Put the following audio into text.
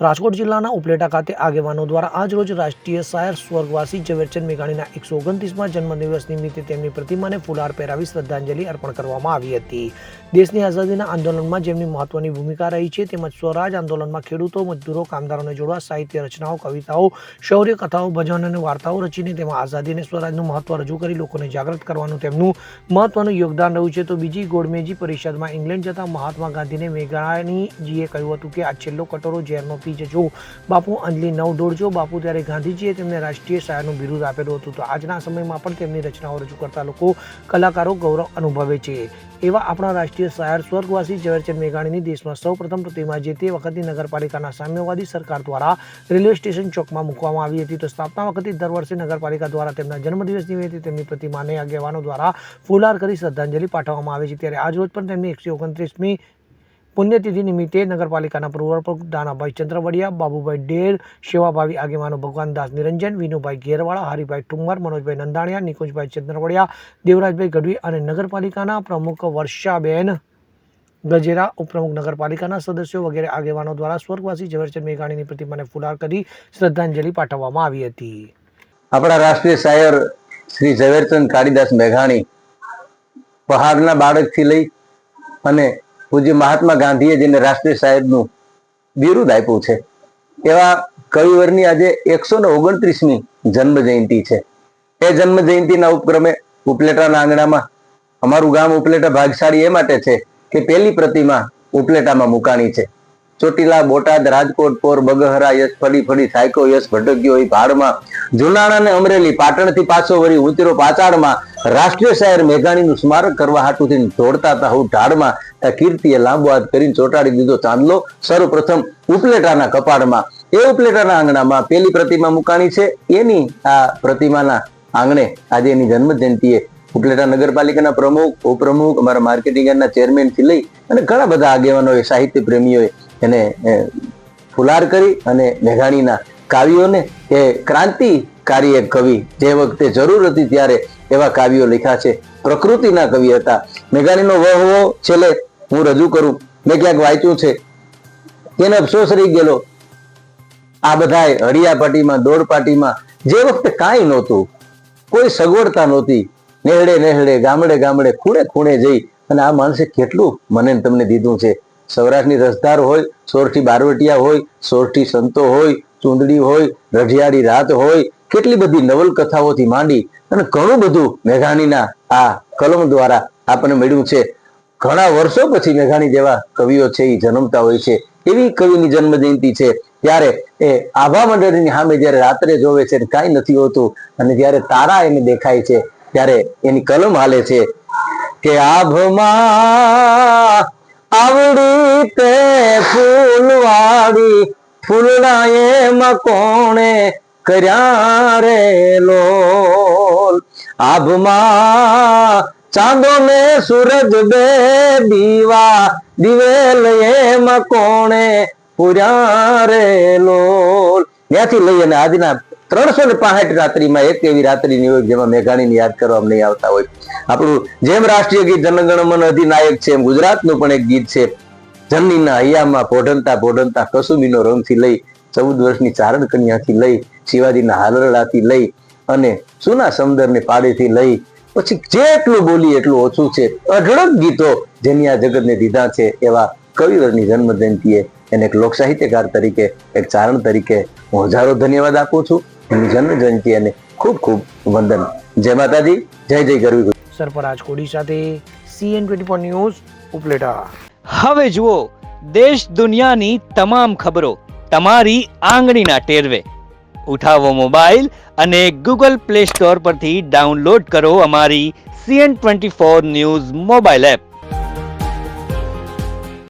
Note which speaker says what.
Speaker 1: રાજકોટ જિલ્લાના ઉપલેટા ખાતે આગેવાનો દ્વારા આજરોજ રાષ્ટ્રીય શાયર સ્વર્ગવાસી ઝવેરચંદ મેઘાણીના 129મા જન્મદિવસ નિમિત્તે તેમની પ્રતિમાને ફુલાર પહેરાવી શ્રદ્ધાંજલિ અર્પણ કરવામાં આવી હતી. દેશની આઝાદીના આંદોલનમાં જેમની મહત્વની ભૂમિકા રહી છે તેમજ સ્વરાજ આંદોલનમાં ખેડૂતો, મજદૂરો, કામદારોને જોડવા સાહિત્ય રચનાઓ, કવિતાઓ, શૌર્ય કથાઓ, ભજન અને વાર્તાઓ રચીને તેમાં આઝાદી અને સ્વરાજનું મહત્વ રજૂ કરી લોકોને જાગૃત કરવાનું તેમનું મહત્વનું યોગદાન રહ્યું છે. તો બીજી ગોળમેજી પરિષદમાં ઇંગ્લેન્ડ જતા મહાત્મા ગાંધીને મેઘાણીજીએ કહ્યું હતું કે આ છેલ્લો કટોરો ઝેરનો પી જજો બાપુ, અંજલિ નવ દોડજો બાપુ. ત્યારે ગાંધીજીએ તેમને રાષ્ટ્રીય શાયરનું બિરુદ આપેલું હતું. તો આજના સમયમાં પણ તેમની રચનાઓ રજૂ કરતા લોકો, કલાકારો ગૌરવ અનુભવે છે. એવા આપણા રાષ્ટ્રીય શાયર સ્વર્ગવાસી ઝવેરચંદ મેઘાણીની દેશમાં સૌપ્રથમ પ્રતિમા જે તે વખતની નગરપાલિકાના સામ્યવાદી સરકાર દ્વારા રેલવે સ્ટેશન ચોકમાં મૂકવામાં આવી હતી. તો સ્થાપના વખતે દર વર્ષે નગરપાલિકા દ્વારા તેમના જન્મદિવસ નિમિત્તે તેમની પ્રતિમાને આગેવાનો દ્વારા ફુલાર કરી શ્રદ્ધાંજલિ પાઠવવામાં આવે છે. ત્યારે આજરોજ પણ તેમની 129મી પુણ્યતિથિ નિમિત્તે નગરપાલિકાના પૂર્વ પ્રમુખ દાનાભાઈ ચંદ્રવડિયા, બાબુભાઈ ડેર, સેવાભાવી આગેવાનો ભગવાનદાસ નિરંજન, વિનુભાઈ ઘેરવાળા, હરિભાઈ ઠુમ્મર, મનોજભાઈ નંદાણીયા, નિકુંજભાઈ ચંદ્રવડિયા, દેવરાજભાઈ ગઢવી અને નગરપાલિકાના પ્રમુખ વર્ષાબેન ગજેરા, ઉપપ્રમુખ નગરપાલિકાના સદસ્યો વગેરે આગેવાનો દ્વારા સ્વર્ગવાસી ઝવેરચંદ મેઘાણીની પ્રતિમાને ફુલાર કરી શ્રદ્ધાંજલિ પાઠવવામાં આવી હતી.
Speaker 2: આપણા રાષ્ટ્રીય શાયર શ્રી ઝવેરચંદ કાળીદાસ મેઘાણી પહાડના બાળકથી લઈ અને પૂજ્ય મહાત્મા ગાંધીએ જેને રાષ્ટ્રીય શાયરનું બિરુદ આપ્યું છે એવા કવિવરની આજે 129મી જન્મ જયંતિ છે. એ જન્મ જયંતિના ઉપક્રમે ઉપલેટાના આંગણામાં, અમારું ગામ ઉપલેટા ભાગશાળી એ માટે છે કે પહેલી પ્રતિમા ઉપલેટામાં મુકાણી છે. ચોટીલા, બોટાદ, રાજકોટ, પોર, બગહરા, યશ ફળી સાયકો, યશ ભટક્યો એ ભાડમાં, જુનાણા અને અમરેલી, પાટણથી પાછો વળી ઉતરો પાચાડમાં રાષ્ટ્રીય શાયર મેઘાણીનું સ્મારક કરવા હાટુથી દોડતા હતા હું ઢાળમાં. કીર્તિએ લાંબો હાથ કરીને ચોંટાડી દીધો ચાંદલો સર્વપ્રથમ ઉપલેટાના કપાળમાં. એ ઉપલેટાના આંગણામાં પહેલી પ્રતિમા મુકાણી છે. એની આ પ્રતિમાના આંગણે આજે એની જન્મ જયંતિએ ઉપલેટા નગરપાલિકાના પ્રમુખ, ઉપપ્રમુખ, અમારા માર્કેટિંગના ચેરમેન થી લઈ અને ઘણા બધા આગેવાનોએ, સાહિત્ય પ્રેમીઓએ એને ફુલાર કરી અને મેઘાણીના કાવ્યોને એ ક્રાંતિકારી એક કવિ, જે વખતે જરૂર હતી ત્યારે એવા કાવ્યો લખ્યા છે. પ્રકૃતિના કવિ હતા. મેઘાણીનો વહવો છેલ્લે હું રજૂ કરું. મેં ક્યાંક વાંચ્યું છે એને અફસોસ રહી ગયેલો આ બધા હળિયાપાટીમાં, દોડપાટીમાં જે વખતે કાંઈ નહોતું, કોઈ સગવડતા નહોતી, નેહડે ગામડે ખૂણે જઈ અને આ માણસે કેટલું મને તમને દીધું છે. સૌરાષ્ટ્રની રસધાર હોય, સોરઠી બારવટિયા હોય, સોરઠી સંતો હોય, ચૂંદડી હોય, રઢિયાળી રાત હોય, કેટલી બધી નવલકથાઓથી માંડી અને ઘણું બધું મેઘાણીના આ કલમ દ્વારા આપણને મળ્યું છે. ઘણા વર્ષો પછી મેઘાણી જેવા કવિઓ છે એ જન્મતા હોય છે. એવી કવિની જન્મ જયંતિ છે. ત્યારે એ આભા મંડળની સામે જયારે રાત્રે જોવે છે કાંઈ નથી હોતું અને જયારે તારા એને દેખાય છે ત્યારે એની કલમ હાલે છે કે આભમાં આવડી તે ફૂલવાડી, ફૂલડા એમાં કોણે કર્યા રે લોલ. આભમાં ચાંદો ને સૂરજ બે દીવા, દિવેલ એમાં કોણે પૂર્યા રે લોલ. ત્યાંથી લઈ અને આજના 365 રાત્રિમાં એક એવી રાત્રિની હોય જેમાં મેઘાણીને યાદ કરવામાં નહીં આવતા હોય. આપણું જેમ રાષ્ટ્રીય ગીત જનગણ મન અધિનાયક છે એમ ગુજરાતનું પણ એક ગીત છે. જનનીના હૈયામાં પોઢંતા કસુબીનો રંગથી લઈ, 14 વર્ષની ચારણ કન્યાથી લઈ, શિવાજીના હાલરડાથી લઈ અને સુના સમદરને પાડેથી લઈ, પછી જેટલું બોલી એટલું ઓછું છે. અઢળક ગીતો જેની આ જગતને દીધા છે એવા કવિવરની જન્મ જયંતિએ એને એક લોક સાહિત્યકાર તરીકે, એક ચારણ તરીકે હું હજારો ધન્યવાદ આપું છું. એની જન્મ જયંતિ અને ખૂબ ખૂબ વંદન. જય માતાજી, જય ગરવી.
Speaker 1: સરફરાજ કોડી સાથે CN24 ન્યૂઝ ઉપલેટા.
Speaker 3: હવે જુઓ દેશ દુનિયાની તમામ ખબરો તમારી આંગળીના ટેરવે. ઉઠાવો મોબાઈલ અને Google Play Store પરથી ડાઉનલોડ કરો અમારી CN24 ન્યૂઝ મોબાઈલ એપ.